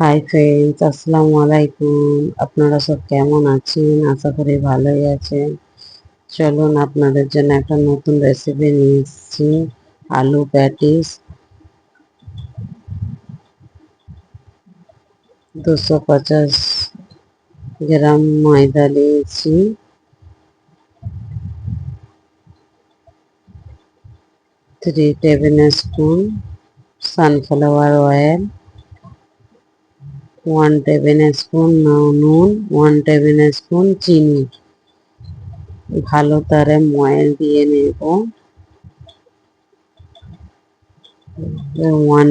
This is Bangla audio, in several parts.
হাই ফ্রেন্ডস, আসসালামু আলাইকুম। আপনারা সব কেমন আছেন? আশা করি ভালোই আছেন। চলুন আপনাদের জন্য একটা নতুন রেসিপি নিয়ে এসেছি। আলু প্যাটিস। 250 গ্রাম ময়দা নিয়েছি, 3 table spoon sunflower oil, 1 table spoon নুন, 1 টেবিল স্পুন চিনি। ভালো তারে ময়ান দিয়ে নেব। 1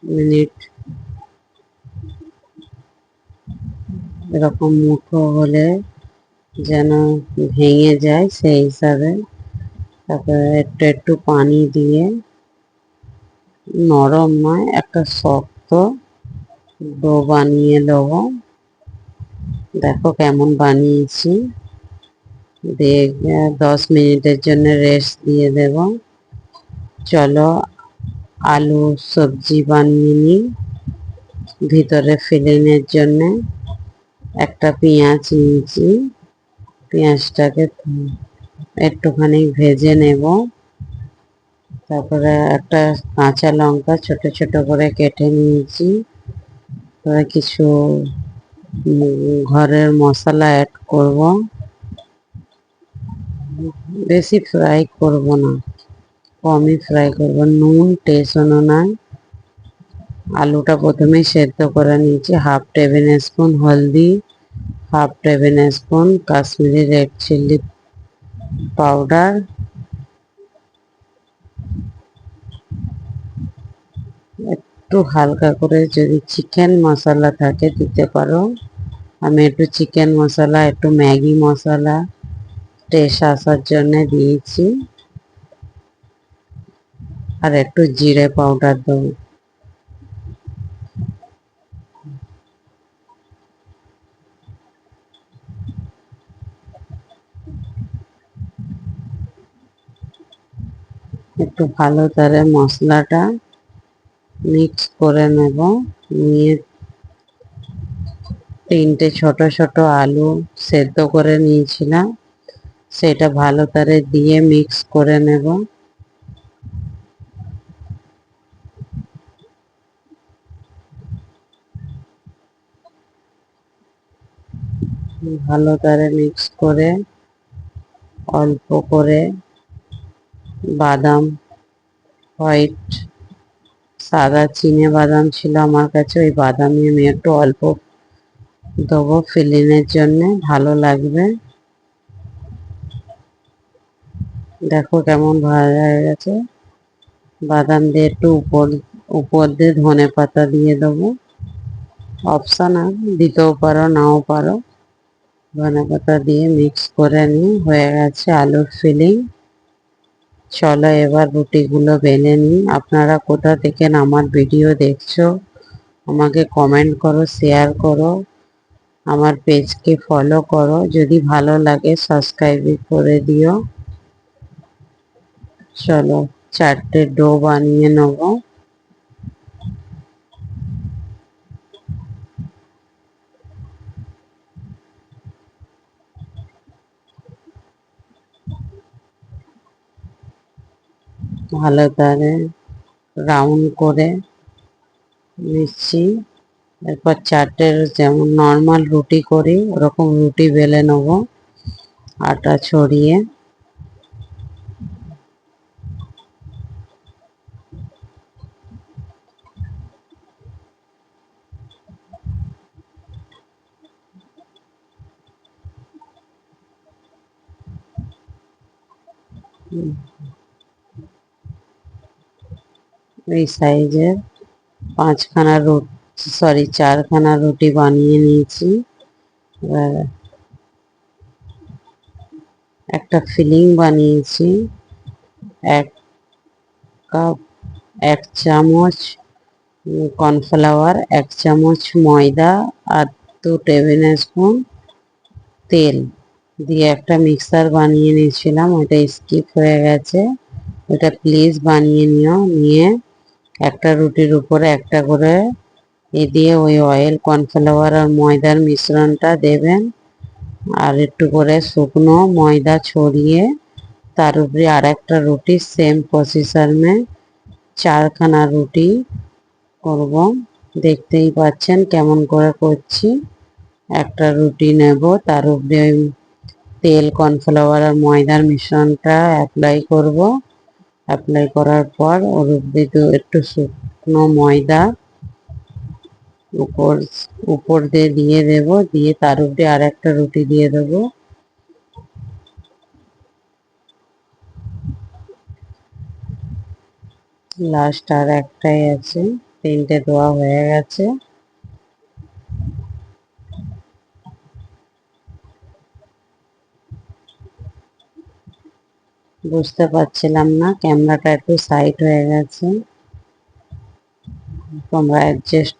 মিনিট এরকম মুঠো হলে যেন ভেঙে যায় সেই হিসাবে। তারপরে একটু একটু পানি দিয়ে, নরম নয়, একটা শক্ত ডো বানিয়ে নেবো। দেখো কেমন বানিয়েছি। দিয়ে 10 মিনিটের জন্য রেস্ট দিয়ে দেব। চলো আলু সবজি বানিয়ে নিই। ভিতরে ফিলিংয়ের জন্য একটা পেঁয়াজ নিয়েছি। পেঁয়াজটাকে একটুখানি ভেজে নেব। তারপরে একটা কাঁচা লঙ্কা ছোট ছোট করে কেটে নিয়েছি। তারপরে কিছু ঘরের মশলা অ্যাড করব। বেশি ফ্রাই করব না, কমই ফ্রাই করব। নুন টেস্ট অনুযায়ী। আলুটা প্রথমেই সেদ্ধ করে নিয়েছি। 1/2 টেবিল স্পুন হলদি, 1/2 tablespoon Kashmiri red chilli powder, একটু হালকা করে যদি চিকেন মশলা থাকে দিতে পারো। আমি একটু চিকেন মশলা, একটু ম্যাগি মশলা টেস্ট আসার জন্য দিয়েছি। আর একটু জিরে পাউডার দেবো। একটু ভালো করে মশলাটা মিক্স করে নেব। নিয়ে 3টে ছোট ছোট আলু সেদ্ধ করে নিয়েছিলাম, সেটা ভালো করে দিয়ে মিক্স করে নেব। ভালো করে মিক্স করে অল্প করে বাদাম, হোয়াইট সাদা চিনে বাদাম ছিল আমার কাছে, ওই বাদামই আমি একটু অল্প দেবো ফিলিংয়ের জন্য, ভালো লাগবে। দেখো কেমন ভাজা হয়ে গেছে। বাদাম দিয়ে একটু উপর দিয়ে ধনে পাতা দিয়ে দেবো। অপশনাল, দিতেও পারো নাও পারো। ধনে পাতা দিয়ে মিক্স করে নিয়ে হয়ে গেছে আলুর ফিলিং। চলো এবার রুটিগুলো বেলে নিই। আপনারা কোথা থেকে আমার ভিডিও দেখছো আমাকে কমেন্ট করো, শেয়ার করো, আমার পেজকে ফলো করো। যদি ভালো লাগে সাবস্ক্রাইব করে দিও। চলো 4টে ডো বানিয়ে নেব। ভালো করে রাউন্ড করে নিচ্ছি। এরপর 4টে যেমন নর্মাল রুটি করি ওরকম রুটি বেলে নেব আটা ছড়িয়ে। এই সাইজের 4খানা রুটি বানিয়ে নিয়েছি। এবার একটা ফিলিং বানিয়েছি। 1 কাপ, 1 চামচ কর্নফ্লাওয়ার, 1 চামচ ময়দা আর 2 টেবিল স্পুন তেল দিয়ে একটা মিক্সার বানিয়ে নিয়েছিলাম। ওটা স্কিপ হয়ে গেছে, ওটা প্লিজ বানিয়ে নিও। নিয়ে একটা রুটির উপরে একটা করে এ দিয়ে ওই অয়েল, কর্নফ্লাওয়ার আর ময়দার মিশ্রণটা দেবেন। আর একটু করে শুকনো ময়দা ছড়িয়ে তার উপরে আর একটা রুটি সেম প্রসেসর মে 4খানা রুটি করব। দেখতেই পাচ্ছেন কেমন করে করছি। একটা রুটি নেব, তার উপরে তেল, কর্নফ্লাওয়ার আর ময়দার মিশ্রণটা অ্যাপ্লাই করব। অ্যাপ্লাই করার পর ওর উপরে একটু শুকনো ময়দা উপর উপর দিয়ে দেব, দিয়ে তার উপরে আর একটা রুটি দিয়ে দেব। লাস্ট আর একটাই আছে, তিনটে দেওয়া হয়ে গেছে। বুঝতে পারছিলাম না, ক্যামেরাটা একটু সাইড হয়ে গেছে, তোমরা অ্যাডজাস্ট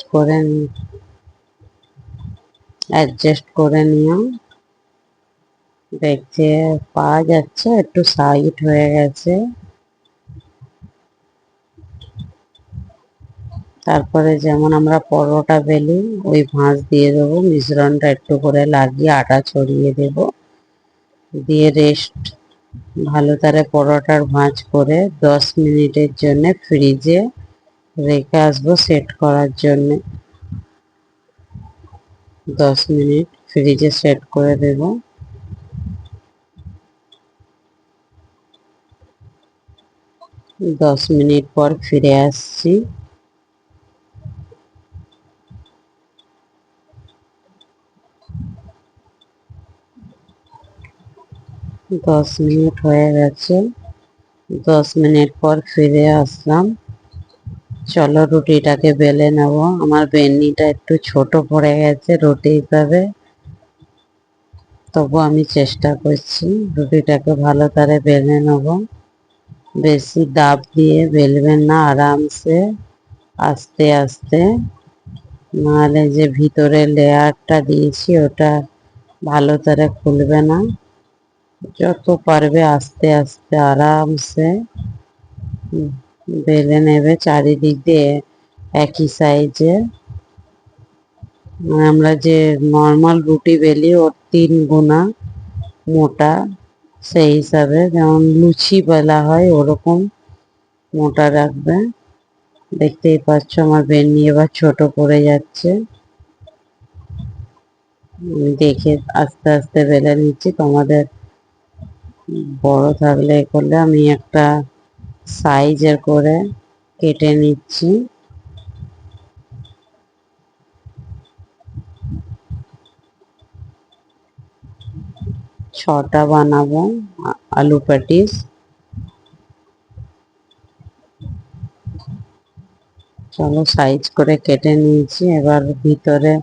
করে নিও। দেখতে পাওয়া যাচ্ছে একটু সাইড হয়ে গেছে। তারপরে যেমন আমরা পরোটা বেলি ওই ভাঁজ দিয়ে দেবো, মিশ্রণটা একটু করে লাগিয়ে আটা ছড়িয়ে দেব, দিয়ে রেস্ট ভালো করে পরোটার ভাঁজ করে 10 মিনিটের জন্য ফ্রিজে রেখে আসবো সেট করার জন্য। 10 মিনিট ফ্রিজে সেট করে দেব। 10 মিনিট পর ফিরে আসছি। 10 মিনিট হয়ে গেছে। 10 মিনিট পর ফিরে আসলাম। চলো রুটিটাকে বেলে নেব। আমার বেলনিটা একটু ছোট পড়ে গেছে রুটি হিসাবে, তবু আমি চেষ্টা করছি রুটিটাকে ভালো করে বেলে নেব। বেশি দাব দিয়ে বেলবেন না, আরামসে আস্তে আস্তে, নাহলে যে ভিতরে লেয়ারটা দিয়েছি ওটা ভালো করে খুলবে না। যত পারবে আস্তে আস্তে আরামসে বেলে নেবে, চারিদিক দিয়ে একই সাইজে। আমরা যে নর্মাল রুটি বেলি ওর 3 গুণা মোটা, সেই হিসাবে যেমন লুচি বেলা হয় ওরকম মোটা রাখবে। দেখতেই পাচ্ছ আমার বেলনি এবার ছোট পড়ে যাচ্ছে। আমি দেখে আস্তে আস্তে বেলে নিচ্ছি, তোমাদের বড় থাকলে এ করলে আমি একটা সাইজের করে কেটে নিচ্ছি। 6টা বানাবো আলু প্যাটিস। চলো সাইজ করে কেটে নিয়েছি। এবার ভিতরে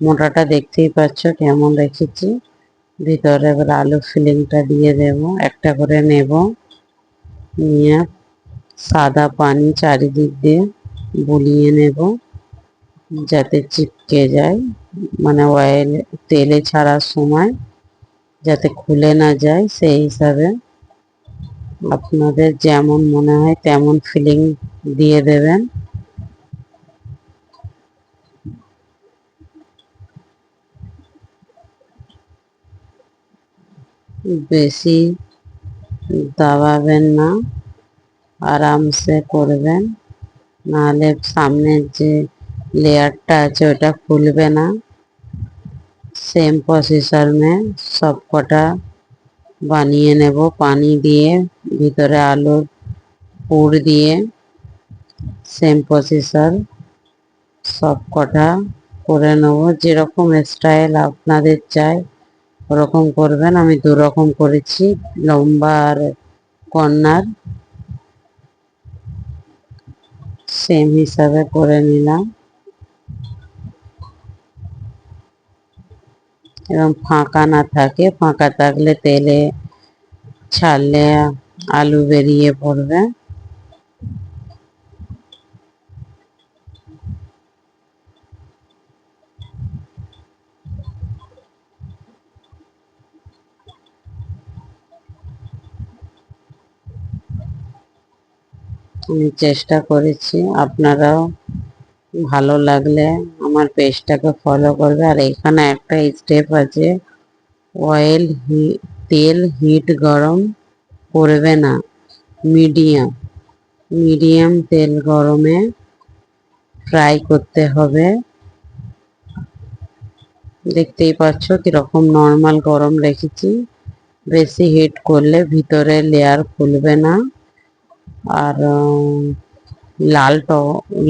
মোটাটা দেখতেই পাচ্ছ কেমন রেখেছি। ভিতরে এবার আলু ফিলিংটা দিয়ে দেব, একটা করে নেব, নিয়ে সাদা পানি চারিদিক দিয়ে বুলিয়ে নেব যাতে চিপকে যায়, মানে অয়েল তেলে ছাড়ার সময় যাতে খুলে না যায়, সেই হিসাবে আপনাদের যেমন মনে হয় তেমন ফিলিং দিয়ে দেবেন। বেশি দাবাবেন না, আরামসে করবেন, নাহলে সামনের যে লেয়ারটা আছে ওটা খুলবে না। সেম প্রসেসর মে সব কটা বানিয়ে নেব, পানি দিয়ে ভিতরে আলুর পুর দিয়ে সেম প্রসেসর সব কটা করে নেব। যেরকম স্টাইল আপনাদের চাই ওরকম করবেন। আমি 2 রকম করেছি, লম্বা আর কর্নার, সেম হিসাবে করে নিলাম। এবং ফাঁকা না থাকে, ফাঁকা থাকলে তেলে ছাড়লে আলু বেরিয়ে পড়বে। আমি চেষ্টা করেছি, আপনারাও ভালো লাগলে আমার পেজটাকে ফলো করবে। আর এখানে একটা স্টেপ আছে, অয়েল তেল হিট গরম করবে না, মিডিয়াম মিডিয়াম তেল গরমে ফ্রাই করতে হবে। দেখতেই পাচ্ছ কিরকম নর্মাল গরম রেখেছি। বেশি হিট করলে ভিতরে লেয়ার খুলবে না, আর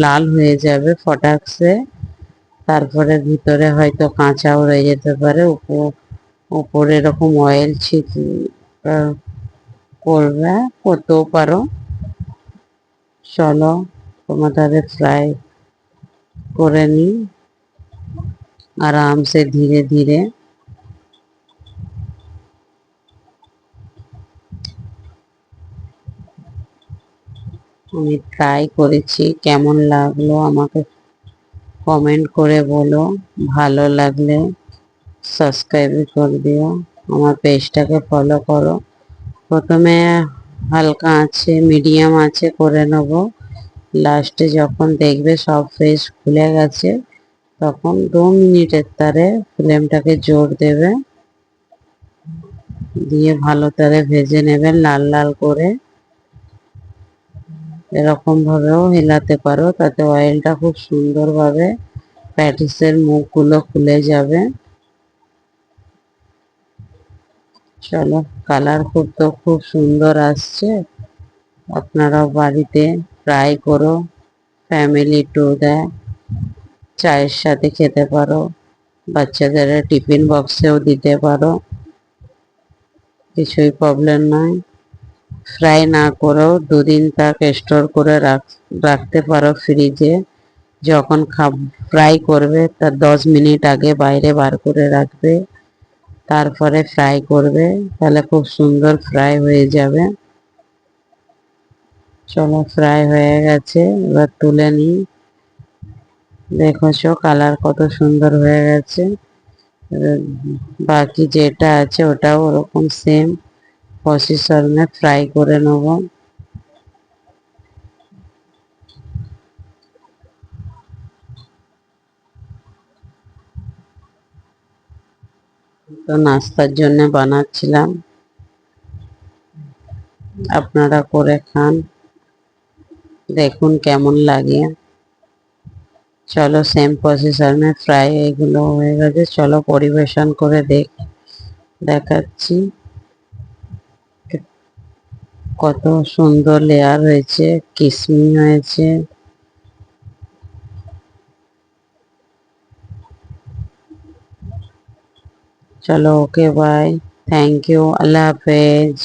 লাল হয়ে যাবে ফটাকসে। তারপরে ভিতরে হয়তো কাঁচাও রয়ে যেতে পারে। উপরে এরকম অয়েল করবে, করতেও পারো। চলো তোমাদের ফ্রাই করে নি আরামসে ধীরে ধীরে। আমি ট্রাই করেছি, কেমন লাগলো আমাকে কমেন্ট করে বলো। ভালো লাগলে সাবস্ক্রাইব করে দিও, আমার পেজটাকে ফলো করো। প্রথমে হালকা আছে, মিডিয়াম আছে করে নেব। লাস্টে যখন দেখবে সব ফেস খুলে গেছে, তখন 2 মিনিটের তারে ফ্লেমটাকে জোর দেবে, দিয়ে ভালো করে ভেজে নেবেন লাল লাল করে। এরকম ভাবেও হেলাতে পারো, তাতে অয়েলটা খুব সুন্দরভাবে প্যাটিসের মুখগুলো খুলে যাবে। চলো, কালার খুব সুন্দর আসছে। আপনারাও বাড়িতে ট্রাই করো, ফ্যামিলি টু দেয়, চায়ের সাথে খেতে পারো, বাচ্চাদের টিফিন বক্সেও দিতে পারো, কিছুই প্রবলেম নয়। ফ্রাই না করেও 2 দিন তাক স্টোর করে রাখতে পারো ফ্রিজে। যখন ফ্রাই করবে তার 10 মিনিট আগে বাইরে বার করে রাখবে, তারপরে ফ্রাই করবে, তাহলে খুব সুন্দর ফ্রাই হয়ে যাবে। চলো, ফ্রাই হয়ে গেছে, এবার তুলে নিই। দেখেছো কালার কত সুন্দর হয়ে গেছে। এবার বাকি যেটা আছে ওটাও ওরকম সেম প্রসেসরে ফ্রাই করে নেব। তো নাস্তার জন্য বানাচ্ছিলাম, আপনারা করে খান, দেখুন কেমন লাগে। চলো, সেম প্রসেসরে ফ্রাই এগুলো হয়ে গেছে, চলো পরিবেশন করে দেখাচ্ছি কত সুন্দর লেয়ার হয়েছে, কিসমি হয়েছে। চলো, ওকে, বাই, থ্যাংক ইউ, আল্লাহ হাফেজ।